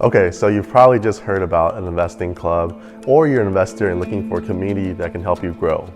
Okay, so you've probably just heard about an investing club, or you're an investor and looking for a community that can help you grow.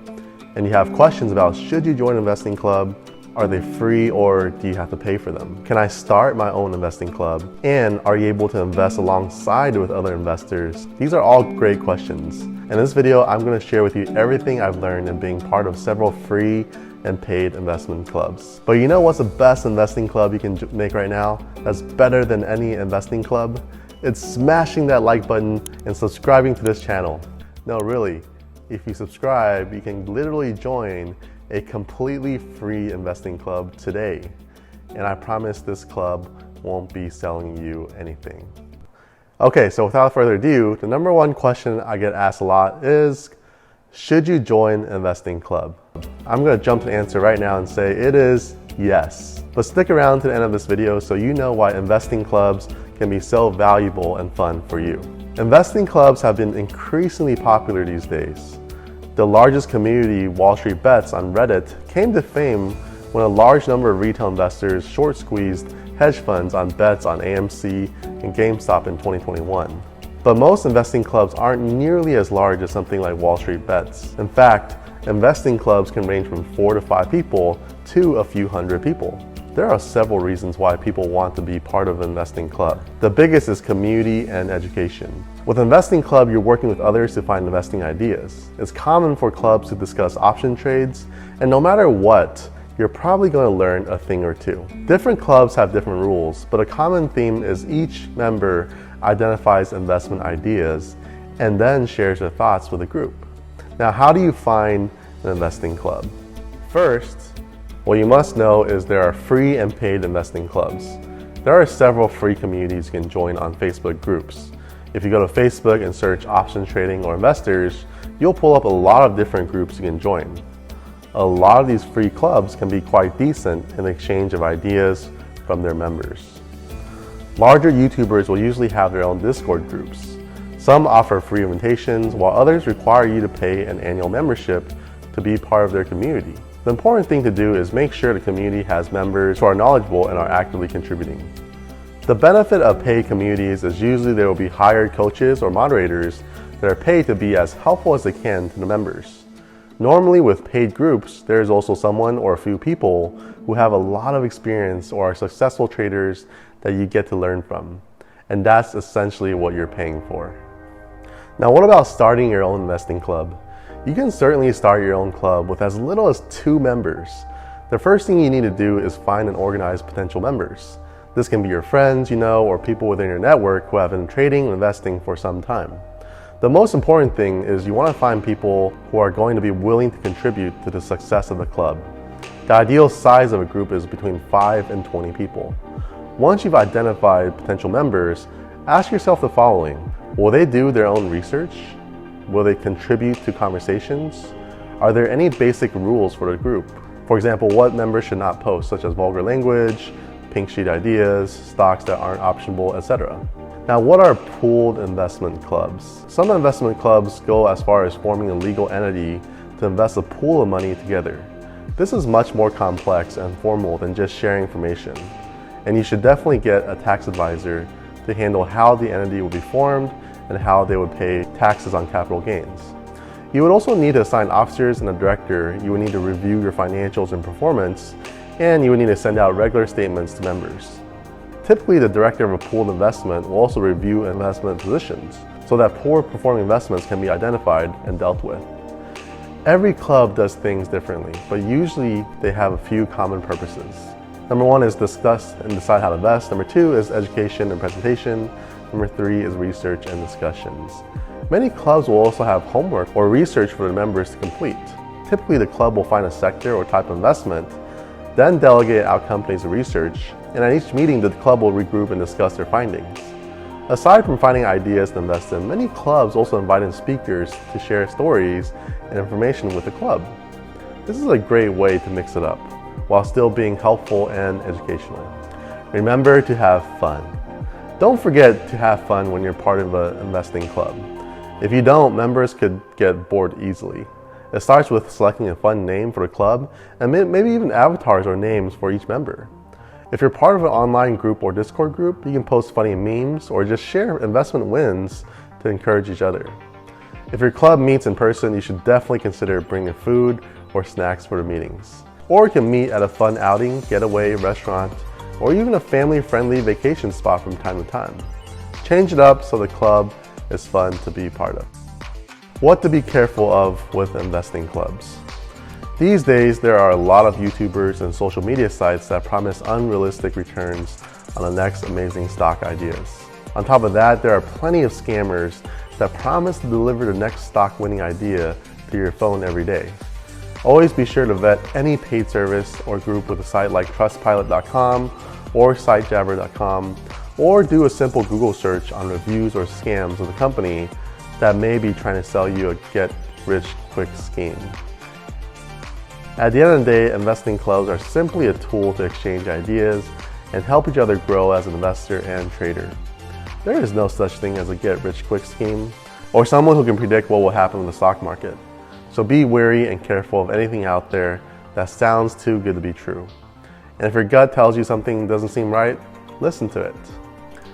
And you have questions about, should you join an investing club? Are they free, or do you have to pay for them? Can I start my own investing club? And are you able to invest alongside with other investors? These are all great questions. In this video, I'm going to share with you everything I've learned in being part of several free and paid investment clubs. But you know what's the best investing club you can make right now that's better than any investing club? It's smashing that like button and subscribing to this channel. No, really, if you subscribe, you can literally join a completely free investing club today. And I promise this club won't be selling you anything. Okay, so without further ado, the number one question I get asked a lot is, should you join an investing club? I'm gonna jump to the answer right now and say it is yes. But stick around to the end of this video so you know why investing clubs can be so valuable and fun for you. Investing clubs have been increasingly popular these days. The largest community, Wall Street Bets on Reddit, came to fame when a large number of retail investors short squeezed hedge funds on bets on AMC and GameStop in 2021. But most investing clubs aren't nearly as large as something like Wall Street Bets. In fact, investing clubs can range from 4 to 5 people to a few hundred people. There are several reasons why people want to be part of an investing club. The biggest is community and education. With an investing club, you're working with others to find investing ideas. It's common for clubs to discuss option trades, and no matter what, you're probably going to learn a thing or two. Different clubs have different rules, but a common theme is each member identifies investment ideas and then shares their thoughts with the group. Now, how do you find an investing club? First, what you must know is there are free and paid investing clubs. There are several free communities you can join on Facebook groups. If you go to Facebook and search options trading or investors, you'll pull up a lot of different groups you can join. A lot of these free clubs can be quite decent in exchange of ideas from their members. Larger YouTubers will usually have their own Discord groups. Some offer free invitations, while others require you to pay an annual membership to be part of their community. The important thing to do is make sure the community has members who are knowledgeable and are actively contributing. The benefit of paid communities is usually there will be hired coaches or moderators that are paid to be as helpful as they can to the members. Normally with paid groups, there is also someone or a few people who have a lot of experience or are successful traders that you get to learn from. And that's essentially what you're paying for. Now, what about starting your own investing club? You can certainly start your own club with as little as 2 members. The first thing you need to do is find and organize potential members. This can be your friends, or people within your network who have been trading and investing for some time. The most important thing is you want to find people who are going to be willing to contribute to the success of the club. The ideal size of a group is between 5 and 20 people. Once you've identified potential members, ask yourself the following. Will they do their own research? Will they contribute to conversations? Are there any basic rules for the group? For example, what members should not post, such as vulgar language, pink sheet ideas, stocks that aren't optionable, etc. Now, what are pooled investment clubs? Some investment clubs go as far as forming a legal entity to invest a pool of money together. This is much more complex and formal than just sharing information. And you should definitely get a tax advisor to handle how the entity will be formed and how they would pay taxes on capital gains. You would also need to assign officers and a director. You would need to review your financials and performance, and you would need to send out regular statements to members. Typically, the director of a pooled investment will also review investment positions so that poor performing investments can be identified and dealt with. Every club does things differently, but usually they have a few common purposes. Number 1 is discuss and decide how to invest. Number 2 is education and presentation. Number 3 is research and discussions. Many clubs will also have homework or research for the members to complete. Typically, the club will find a sector or type of investment, then delegate out companies to research, and at each meeting, the club will regroup and discuss their findings. Aside from finding ideas to invest in, many clubs also invite in speakers to share stories and information with the club. This is a great way to mix it up, while still being helpful and educational. Remember to have fun. Don't forget to have fun when you're part of an investing club. If you don't, members could get bored easily. It starts with selecting a fun name for the club and maybe even avatars or names for each member. If you're part of an online group or Discord group, you can post funny memes or just share investment wins to encourage each other. If your club meets in person, you should definitely consider bringing food or snacks for the meetings. Or you can meet at a fun outing, getaway, restaurant, or even a family-friendly vacation spot from time to time. Change it up so the club is fun to be part of. What to be careful of with investing clubs. These days, there are a lot of YouTubers and social media sites that promise unrealistic returns on the next amazing stock ideas. On top of that, there are plenty of scammers that promise to deliver the next stock winning idea to your phone every day. Always be sure to vet any paid service or group with a site like trustpilot.com or sitejabber.com, or do a simple Google search on reviews or scams of the company that may be trying to sell you a get-rich-quick scheme. At the end of the day, investing clubs are simply a tool to exchange ideas and help each other grow as an investor and trader. There is no such thing as a get-rich-quick scheme or someone who can predict what will happen in the stock market. So be wary and careful of anything out there that sounds too good to be true. And if your gut tells you something doesn't seem right, listen to it.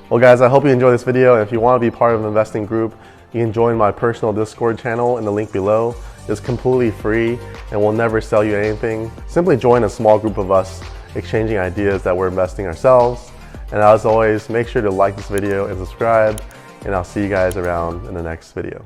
Well guys, I hope you enjoyed this video, and if you want to be part of an investing group, you can join my personal Discord channel in the link below. It's completely free and will never sell you anything. Simply join a small group of us exchanging ideas that we're investing ourselves. And as always, make sure to like this video and subscribe, and I'll see you guys around in the next video.